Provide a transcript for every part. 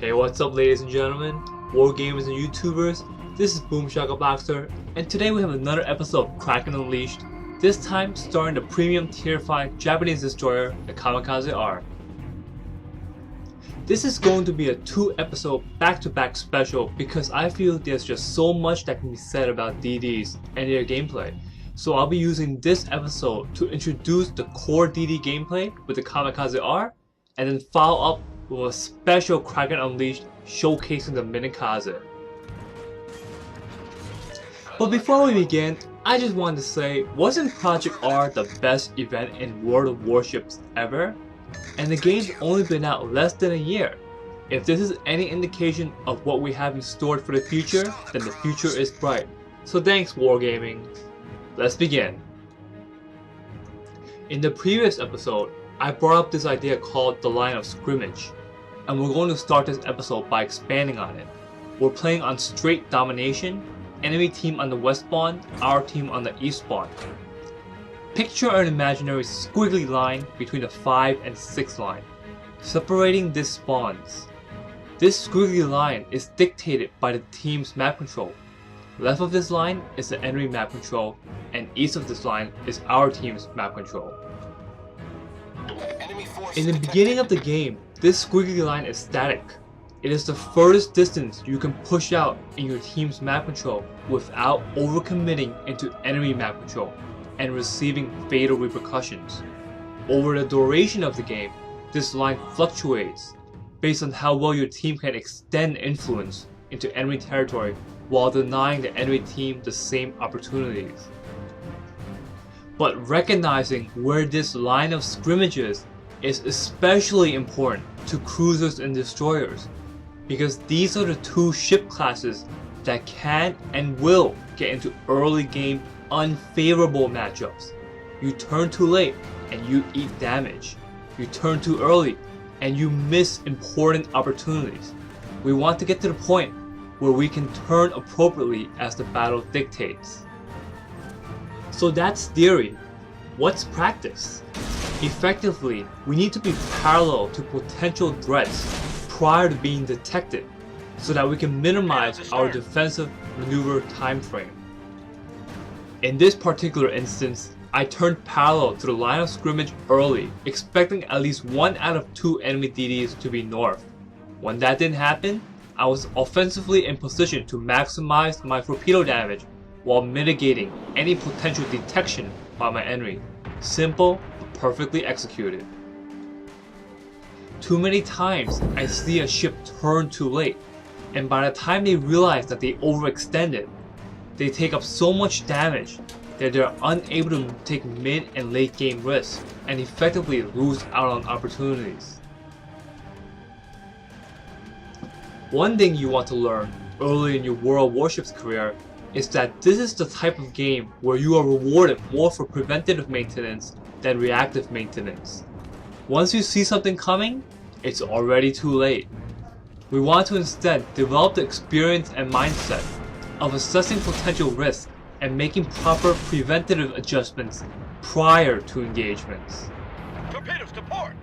Hey, what's up ladies and gentlemen, war gamers and YouTubers, this is Boom Shaka Boxer, and today we have another episode of Kraken Unleashed, this time starring the premium tier 5 Japanese destroyer, the Kamikaze R. This is going to be a 2-episode back-to-back special because I feel there's just so much that can be said about DDs and their gameplay. So I'll be using this episode to introduce the core DD gameplay with the Kamikaze R, and then follow up with a special Kraken Unleashed showcasing the Minikaze. But before we begin, I just wanted to say, wasn't Project R the best event in World of Warships ever? And the game's only been out less than a year. If this is any indication of what we have in store for the future, then the future is bright. So thanks Wargaming. Let's begin. In the previous episode, I brought up this idea called the line of scrimmage, and we're going to start this episode by expanding on it. We're playing on straight domination, enemy team on the west spawn, our team on the east spawn. Picture an imaginary squiggly line between the 5 and 6 line, separating these spawns. This squiggly line is dictated by the team's map control. Left of this line is the enemy map control, and east of this line is our team's map control. In the beginning of the game, this squiggly line is static. It is the furthest distance you can push out in your team's map control without overcommitting into enemy map control and receiving fatal repercussions. Over the duration of the game, this line fluctuates based on how well your team can extend influence into enemy territory while denying the enemy team the same opportunities. But recognizing where this line of scrimmage is especially important to cruisers and destroyers, because these are the two ship classes that can and will get into early game unfavorable matchups. You turn too late and you eat damage. You turn too early and you miss important opportunities. We want to get to the point where we can turn appropriately as the battle dictates. So that's theory. What's practice? Effectively, we need to be parallel to potential threats prior to being detected so that we can minimize our defensive maneuver time frame. In this particular instance, I turned parallel to the line of scrimmage early, expecting at least 1 out of 2 enemy DDs to be north. When that didn't happen, I was offensively in position to maximize my torpedo damage while mitigating any potential detection by my enemy. Simple, but perfectly executed. Too many times I see a ship turn too late, and by the time they realize that they overextended, they take up so much damage that they're unable to take mid and late game risks and effectively lose out on opportunities. One thing you want to learn early in your World Warships career is that this is the type of game where you are rewarded more for preventative maintenance than reactive maintenance. Once you see something coming, it's already too late. We want to instead develop the experience and mindset of assessing potential risks and making proper preventative adjustments prior to engagements. Torpedoes to port!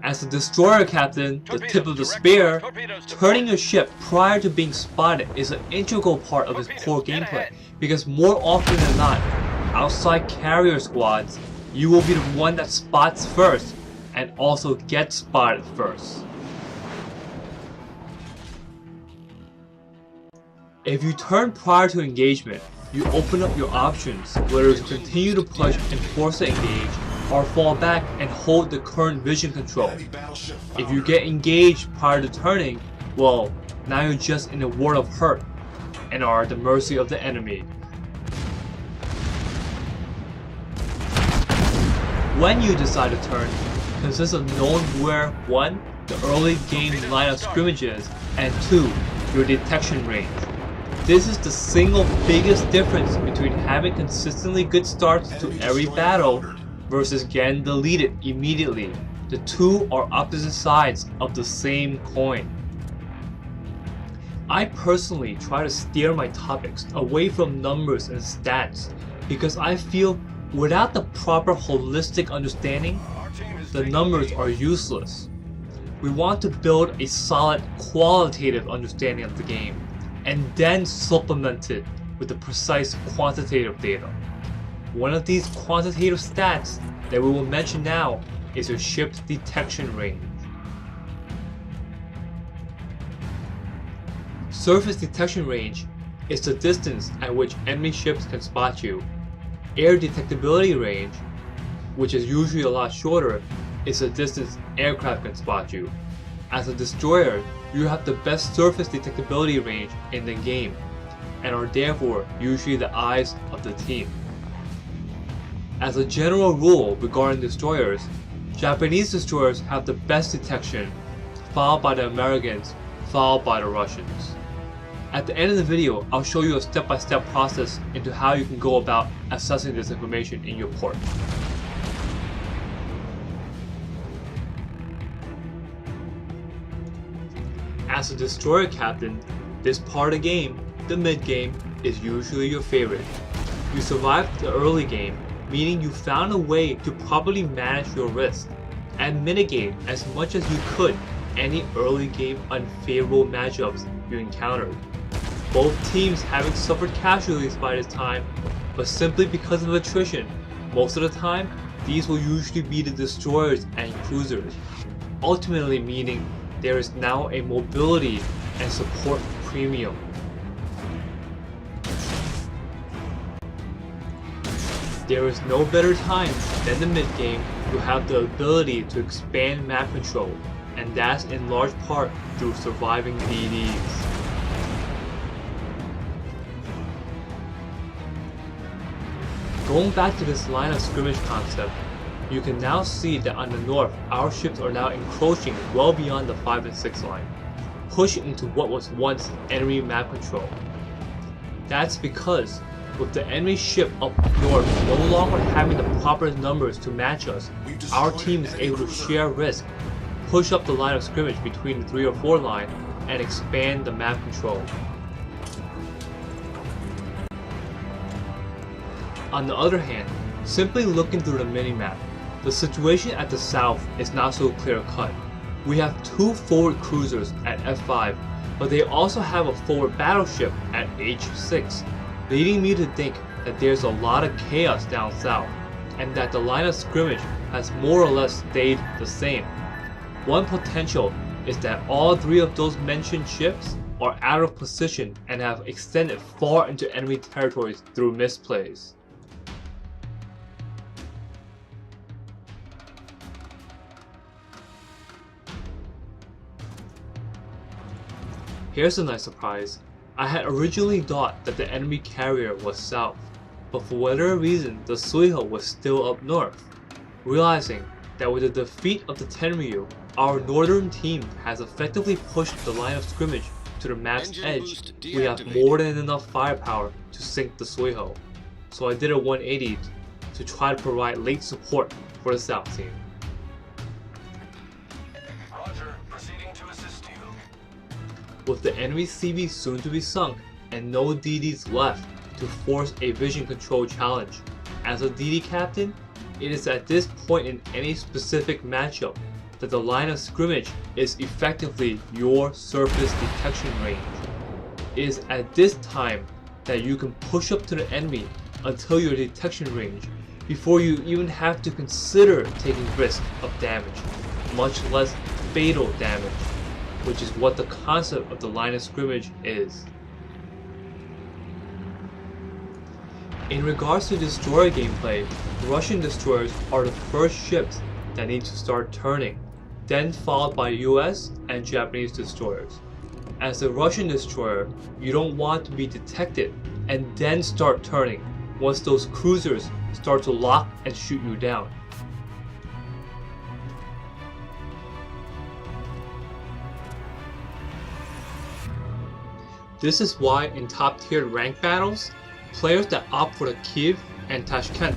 As a destroyer captain, the tip of the spear, turning your ship prior to being spotted is an integral part of its core gameplay, because more often than not, outside carrier squads, you will be the one that spots first and also gets spotted first. If you turn prior to engagement, you open up your options whether to continue to push and force to engage, or fall back and hold the current vision control. If you get engaged prior to turning, well, now you're just in a world of hurt and are at the mercy of the enemy. When you decide to turn, consists of knowing where 1. The early game line of scrimmage is, and 2. Your detection range. This is the single biggest difference between having consistently good starts to every battle versus getting deleted immediately. The two are opposite sides of the same coin. I personally try to steer my topics away from numbers and stats because I feel without the proper holistic understanding, the numbers are useless. We want to build a solid qualitative understanding of the game, and then supplement it with the precise quantitative data. One of these quantitative stats that we will mention now is your ship's detection range. Surface detection range is the distance at which enemy ships can spot you. Air detectability range, which is usually a lot shorter, is the distance aircraft can spot you. As a destroyer, you have the best surface detectability range in the game, and are therefore usually the eyes of the team. As a general rule regarding destroyers, Japanese destroyers have the best detection, followed by the Americans, followed by the Russians. At the end of the video, I'll show you a step-by-step process into how you can go about assessing this information in your port. As a destroyer captain, this part of the game, the mid-game, is usually your favorite. You survived the early game, meaning you found a way to properly manage your risk and mitigate as much as you could any early game unfavorable matchups you encountered. Both teams having suffered casualties by this time, but simply because of attrition. Most of the time, these will usually be the destroyers and cruisers, ultimately meaning there is now a mobility and support premium. There is no better time than the mid-game to have the ability to expand map control, and that's in large part through surviving DDs. Going back to this line of scrimmage concept, you can now see that on the north, our ships are now encroaching well beyond the 5 and 6 line, pushing into what was once enemy map control. That's because, with the enemy ship up north no longer having the proper numbers to match us, our team is able to share risk, push up the line of scrimmage between the 3 or 4 line, and expand the map control. On the other hand, simply looking through the minimap, the situation at the south is not so clear-cut. We have 2 forward cruisers at F5, but they also have a forward battleship at H6, leading me to think that there's a lot of chaos down south, and that the line of scrimmage has more or less stayed the same. One potential is that all 3 of those mentioned ships are out of position and have extended far into enemy territories through misplays. Here's a nice surprise. I had originally thought that the enemy carrier was south, but for whatever reason the Suiho was still up north. Realizing that with the defeat of the Tenryu, our northern team has effectively pushed the line of scrimmage to the map's edge, we have more than enough firepower to sink the Suiho. So I did a 180 to try to provide late support for the south team. With the enemy CV soon to be sunk and no DDs left to force a vision control challenge, as a DD captain, it is at this point in any specific matchup that the line of scrimmage is effectively your surface detection range. It is at this time that you can push up to the enemy until your detection range before you even have to consider taking risk of damage, much less fatal damage, which is what the concept of the line of scrimmage is. In regards to destroyer gameplay, Russian destroyers are the first ships that need to start turning, then followed by US and Japanese destroyers. As a Russian destroyer, you don't want to be detected and then start turning once those cruisers start to lock and shoot you down. This is why in top tier rank battles, players that opt for the Kiev and Tashkent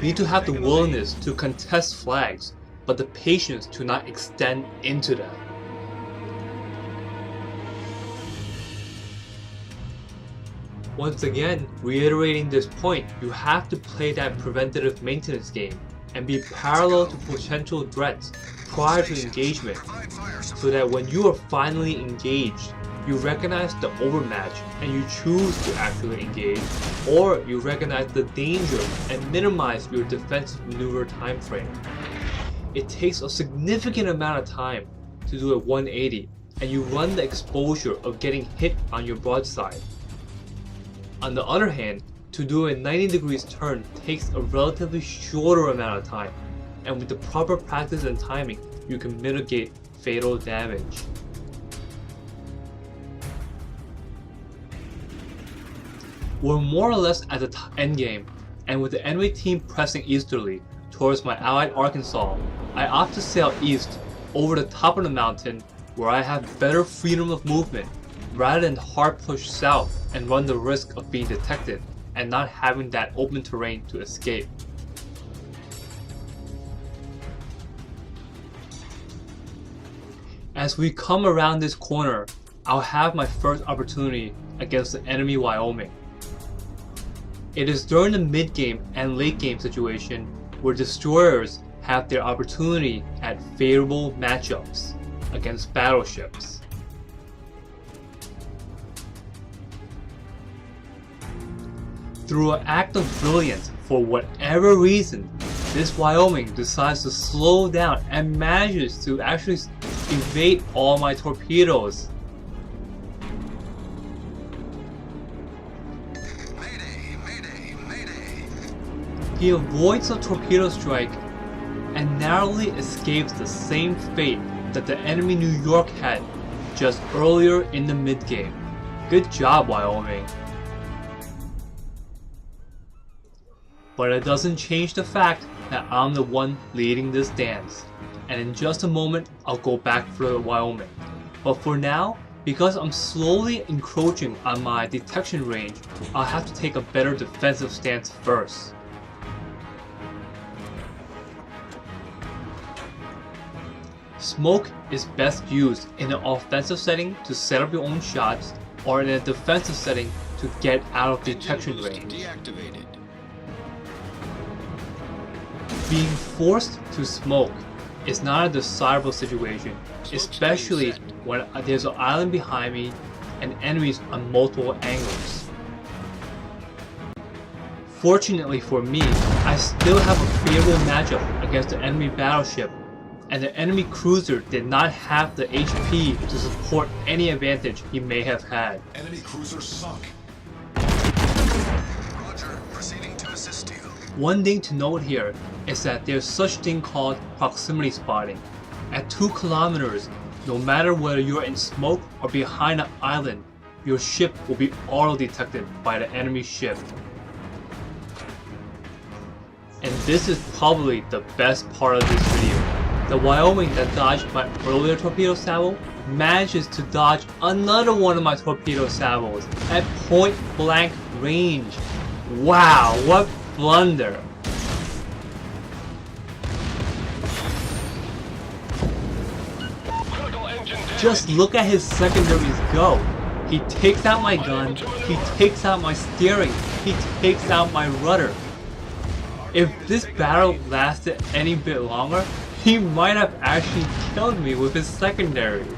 need to have the willingness to contest flags, but the patience to not extend into them. Once again, reiterating this point, you have to play that preventative maintenance game and be parallel to potential threats prior to engagement, so that when you are finally engaged, you recognize the overmatch and you choose to actually engage, or you recognize the danger and minimize your defensive maneuver time frame. It takes a significant amount of time to do a 180, and you run the exposure of getting hit on your broadside. On the other hand, to do a 90 degrees turn takes a relatively shorter amount of time, and with the proper practice and timing, you can mitigate fatal damage. We're more or less at the endgame, and with the enemy team pressing easterly towards my allied Arkansas, I opt to sail east over the top of the mountain where I have better freedom of movement, rather than hard push south and run the risk of being detected and not having that open terrain to escape. As we come around this corner, I'll have my first opportunity against the enemy Wyoming. It is during the mid-game and late-game situation where destroyers have their opportunity at favorable matchups against battleships. Through an act of brilliance, for whatever reason, this Wyoming decides to slow down and manages to actually evade all my torpedoes. He avoids a torpedo strike and narrowly escapes the same fate that the enemy New York had just earlier in the mid-game. Good job, Wyoming. But it doesn't change the fact that I'm the one leading this dance, and in just a moment I'll go back for Wyoming. But for now, because I'm slowly encroaching on my detection range, I'll have to take a better defensive stance first. Smoke is best used in an offensive setting to set up your own shots, or in a defensive setting to get out of detection range. Being forced to smoke is not a desirable situation, especially when there's an island behind me and enemies on multiple angles. Fortunately for me, I still have a favorable matchup against the enemy battleship, and the enemy cruiser did not have the HP to support any advantage he may have had. Enemy cruiser sunk. Roger, proceeding to assist you. One thing to note here is that there's such thing called proximity spotting. At 2 kilometers, no matter whether you're in smoke or behind an island, your ship will be auto-detected by the enemy ship. And this is probably the best part of this video. The Wyoming that dodged my earlier torpedo salvo manages to dodge another one of my torpedo salvos at point blank range. Wow, what blunder! Just look at his secondaries go. He takes out my gun, he takes out my steering, he takes out my rudder. If this battle lasted any bit longer, he might have actually killed me with his secondaries.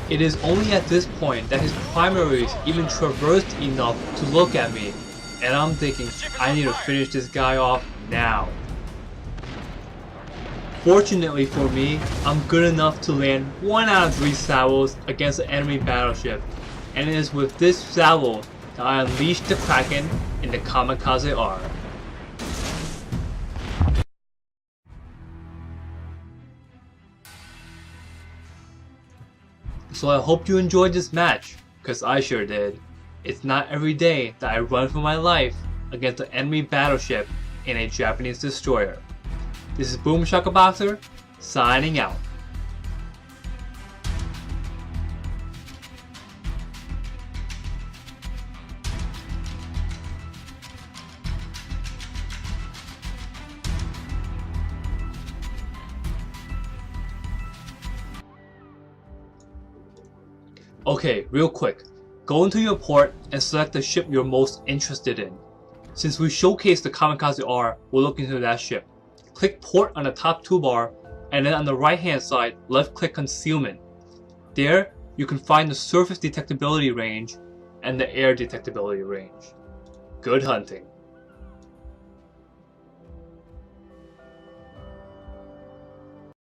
It is only at this point that his primaries even traversed enough to look at me, and I'm thinking, I need to finish this guy off now. Fortunately for me, I'm good enough to land 1 out of 3 salvos against the enemy battleship, and it is with this salvo that I unleash the Kraken in the Kamikaze R. So I hope you enjoyed this match, cause I sure did. It's not every day that I run for my life against an enemy battleship in a Japanese destroyer. This is Boom Shaka Boxer, signing out. Okay, real quick. Go into your port and select the ship you're most interested in. Since we showcased the Kamikaze R, we'll look into that ship. Click Port on the top toolbar, and then on the right hand side, left click Concealment. There, you can find the surface detectability range and the air detectability range. Good hunting.